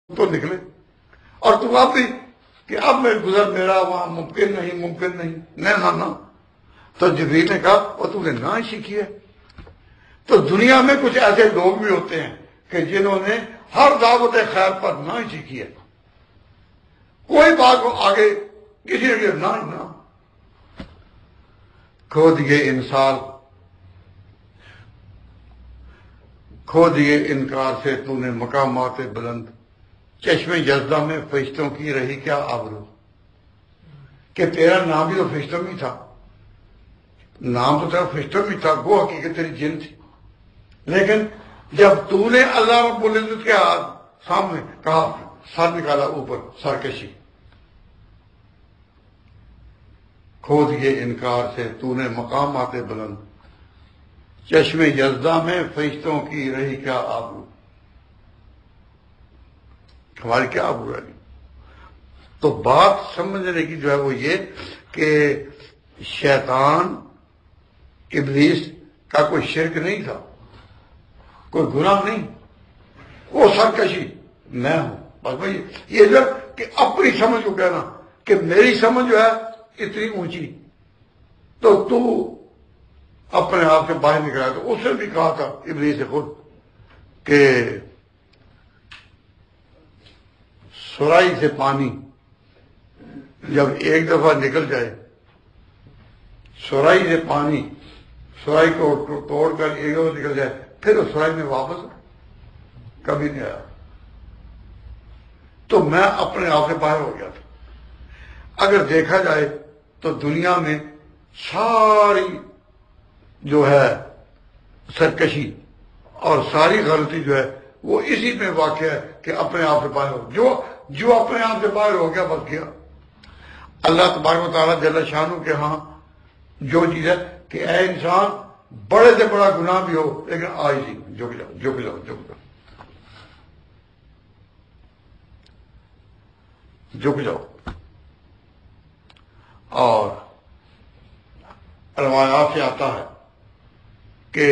تو نکلے، اور تو اب بھی کہ اب میں گزر میرا وہاں ممکن نہیں نہ تو جبریل نے کہا اور تو نے نہ ہی سیکھی ہے۔ تو دنیا میں کچھ ایسے لوگ بھی ہوتے ہیں کہ جنہوں نے ہر دعوت خیر پر نہ ہی سیکھی ہے، کوئی بات کو آگے کسی نے کہا نہ کھو دیے انکار سے تو نے مقامات بلند، چشم یزدہ میں فرشتوں کی رہی کیا آبرو، کہ تیرا نام بھی تو فرشتوں میں تھا، نام تو تیرا فرشتوں میں تھا، وہ حقیقت تیری جن تھی، لیکن جب تو نے اللہ رب العزت کے سامنے کہا سر نکالا اوپر، سرکشی، کھو دیے انکار سے تو نے مقامات بلند، چشم یزدہ میں فرشتوں کی رہی کیا آبرو، ہماری کیا آبرو رہی۔ تو بات سمجھنے کی جو ہے وہ یہ کہ شیطان ابلیس کا کوئی شرک نہیں تھا، کوئی گناہ نہیں، وہ سرکشی میں ہوں، بس بھائی یہ جو کہ اپنی سمجھ کو کہنا کہ میری سمجھ جو ہے اتنی اونچی، تو اپنے آپ سے باہر نکلا۔ تو اس نے بھی کہا تھا ابلیس سے خود کہ سرائی سے پانی جب ایک دفعہ نکل جائے، سرائی سے پانی، سرائی کو توڑ کر ایک دفعہ نکل جائے، پھر اس سرائی میں واپس کبھی نہیں آیا۔ تو میں اپنے آپ سے باہر ہو گیا تھا۔ اگر دیکھا جائے تو دنیا میں ساری جو ہے سرکشی اور ساری غلطی جو ہے وہ اسی میں واقع ہے کہ اپنے آپ سے باہر ہو، جو اپنے آپ سے باہر ہو گیا بس گیا۔ اللہ تبارک و تعالیٰ جل شانہ کے ہاں جو چیز ہے کہ اے انسان بڑے سے بڑا گناہ بھی ہو لیکن آج ہی جھک جاؤ۔ اور روایات سے آتا ہے کہ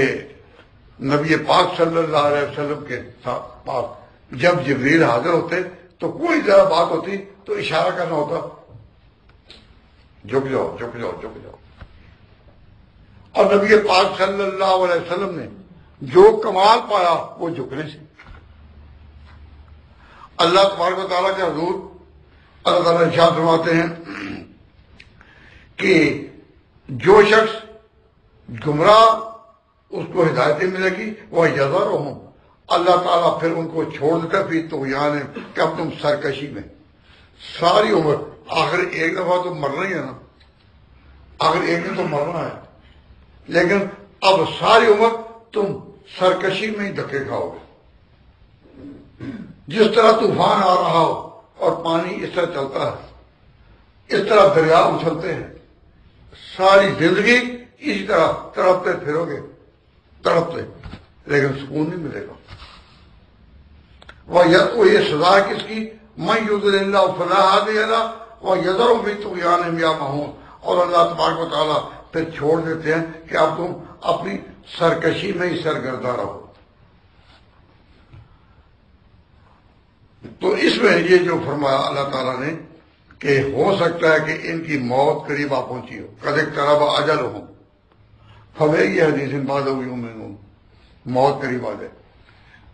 نبی پاک صلی اللہ علیہ وسلم کے پاس جب جبریل حاضر ہوتے تو کوئی ذرا بات ہوتی تو اشارہ کرنا ہوتا، جھک جاؤ۔ اور نبی پاک صلی اللہ علیہ وسلم نے جو کمال پایا وہ جھکنے سے۔ اللہ تبارک و تعالیٰ کے حضور اللہ تعالیٰ ارشاد فرماتے ہیں کہ جو شخص گمراہ اس کو ہدایتیں ملے گی وہ یذرہم، اللہ تعالیٰ پھر ان کو چھوڑ دیتا فی طغیان، کہ اب تم سرکشی میں ساری عمر، آخر ایک دفعہ تو مرنا ہی ہے نا، آخر ایک دن تو مرنا ہے، لیکن اب ساری عمر تم سرکشی میں ہی دھکے کھاؤ گے۔ جس طرح طوفان آ رہا ہو اور پانی اس طرح چلتا ہے، اس طرح دریا اچھلتے ہیں، ساری زندگی اسی طرح تڑپتے پھرو گے، لیکن سکون نہیں ملے گا۔ وہ یہ سزا ہے کس کی؟ من یضلل اللہ فلا ہادی لہ ویذرہم فی طغیانہم یعمہون، اور اللہ تبارک و تعالیٰ پھر چھوڑ دیتے ہیں کہ اب تم اپنی سرکشی میں ہی سرگرداں رہو۔ تو اس میں یہ جو فرمایا اللہ تعالیٰ نے کہ ہو سکتا ہے کہ ان کی موت قریب آ پہنچی ہو، قد اقترب اجلہم فبأی حدیث بعدہ یؤمنون، موت قریب آ جائے۔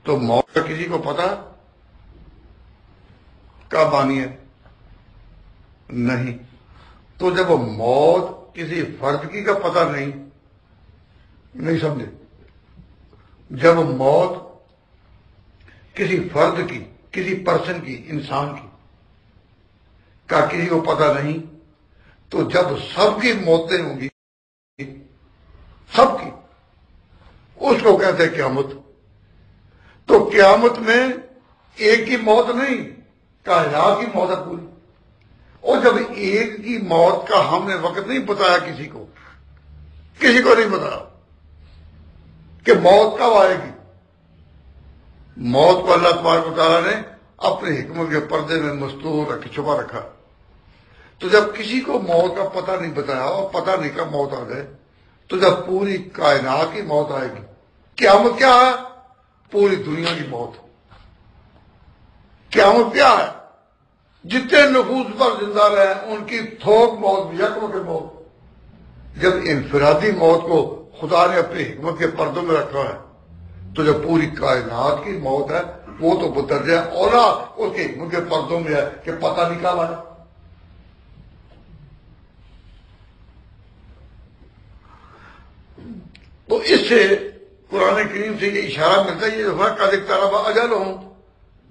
تو موت کا کسی کو پتا کب آنی ہے؟ نہیں۔ تو جب موت کسی فرد کی کا پتہ نہیں سمجھے، جب موت کسی فرد کی، کسی پرسن کی، انسان کی کا کسی کو پتہ نہیں، تو جب سب کی موتیں ہوں گی، سب کی، اس کو کہتے ہیں قیامت۔ تو قیامت میں ایک کی موت نہیں، کائنات کی موت ہے پوری۔ اور جب ایک کی موت کا ہم نے وقت نہیں بتایا کسی کو نہیں بتایا کہ موت کب آئے گی، موت کو اللہ تبارک و تعالیٰ نے اپنے حکمت کے پردے میں مستور چھپا رکھا۔ تو جب کسی کو موت کا پتہ نہیں بتایا اور پتہ نہیں کب موت آ جائے، تو جب پوری کائنات کی موت آئے گی، قیامت کیا ہے؟ پوری دنیا کی موت۔ قیامت کیا ہے؟ جتنے نفوس پر زندہ رہے ان کی تھوک موت، یک وقت موت۔ جب انفرادی موت کو خدا نے اپنی حکمت کے پردوں میں رکھا ہے تو جو پوری کائنات کی موت ہے وہ تو بدرجہ اولا اس کی حکمت کے پردوں میں ہے کہ پتہ نکالا ہے۔ تو اس سے قرآن کریم سے یہ اشارہ ملتا ہے، یہ قد اقترب اجلہم،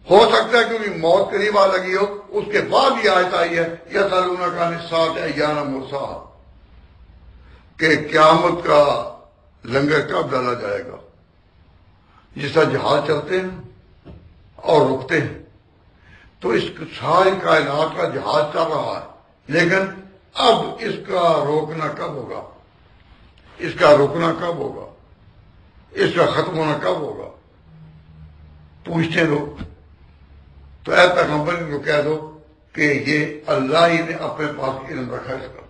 ہو سکتا ہے کہ انہیں موت قریب آ لگی ہو۔ اس کے بعد یہ آیت آئی ہے یسألونک عن الساعۃ ایان مرساہا، کہ قیامت کا لنگر کب ڈالا جائے گا۔ جس طرح جہاز چلتے ہیں اور رکتے ہیں، تو اس ساری کائنات کا جہاز چل رہا ہے، لیکن اب اس کا روکنا کب ہوگا، اس کا رکنا کب ہوگا، اس کا ختم ہونا کب ہوگا، پوچھتے ہیں لوگ۔ تو اے پیغمبر ان کو کہہ دو کہ یہ اللہ ہی نے اپنے پاس علم رکھا اس کا۔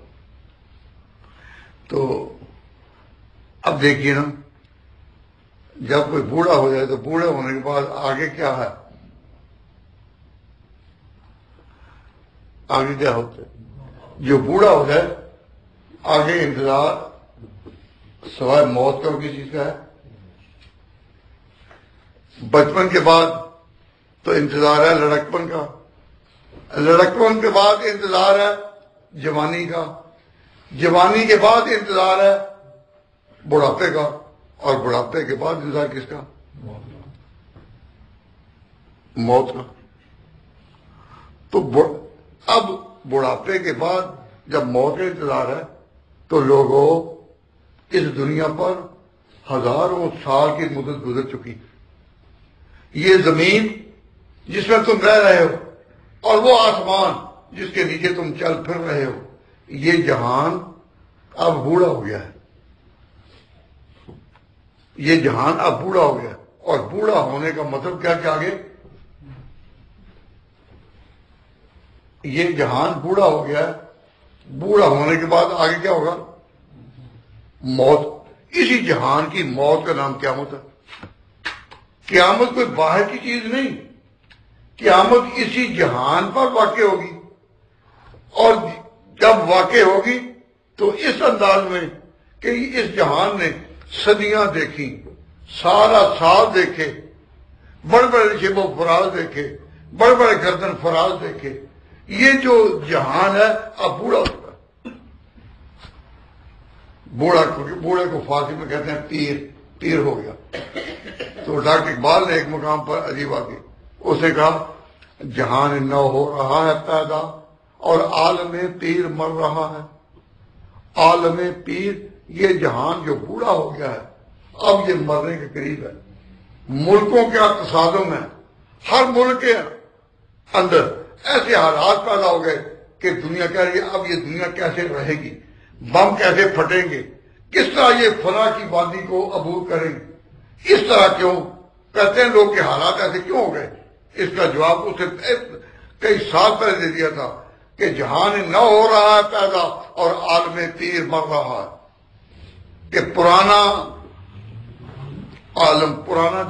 تو اب دیکھیے نا، جب کوئی بوڑھا ہو جائے تو بوڑھے ہونے کے بعد آگے کیا ہے؟ آگے کیا ہوتا ہے؟ جو بوڑھا ہو جائے آگے انتظار سوائے موت کا کسی چیز کا ہے؟ بچپن کے بعد تو انتظار ہے لڑکپن کا، لڑکپن کے بعد انتظار ہے جوانی کا، جوانی کے بعد انتظار ہے بڑھاپے کا، اور بڑھاپے کے بعد انتظار کس کا؟ موت کا۔ تو اب بڑھاپے کے بعد جب موت کا انتظار ہے تو لوگوں اس دنیا پر ہزاروں سال کی مدت گزر چکی، یہ زمین جس میں تم رہ رہے ہو اور وہ آسمان جس کے نیچے تم چل پھر رہے ہو، یہ جہان اب بوڑھا ہو گیا ہے، یہ جہان اب بوڑھا ہو گیا، اور بوڑھا ہونے کا مطلب کیا کہ آگے یہ جہان بوڑھا ہو گیا ہے، بوڑھا ہونے کے بعد آگے کیا ہوگا؟ موت۔ اسی جہان کی موت کا نام قیامت ہے۔ قیامت کوئی باہر کی چیز نہیں، قیامت اسی جہان پر واقع ہوگی، اور جب واقع ہوگی تو اس انداز میں کہ اس جہان نے صدیاں دیکھی، سارا سال دیکھے، بڑے بڑے شیب و فراز دیکھے، بڑے بڑے گردن فراز دیکھے، یہ جو جہان ہے اب بوڑھا ہو چکا ہے۔ بوڑھے کو فارسی میں کہتے ہیں پیر ہو گیا۔ تو ڈاکٹر اقبال نے ایک مقام پر عجیب آگے اس نے کہا جہان نو ہو رہا ہے پیدا اور عالم پیر مر رہا ہے۔ عالم پیر یہ جہان جو بوڑھا ہو گیا ہے اب یہ مرنے کے قریب ہے۔ ملکوں کے تصادم ہیں، ہر ملک کے اندر ایسے حالات پیدا ہو گئے کہ دنیا کہہ رہی ہے اب یہ دنیا کیسے رہے گی، بم کیسے پھٹیں گے، کس طرح یہ فنا کی وادی کو عبور کریں گے، اس طرح کیوں کہتے ہیں لوگ کہ حالات ایسے کیوں ہو گئے۔ اس کا جواب اسے کئی سال پہلے دے دیا تھا کہ جہان نہ ہو رہا ہے پیدا اور عالم پیر مر رہا ہے، کہ پرانا عالم، پرانا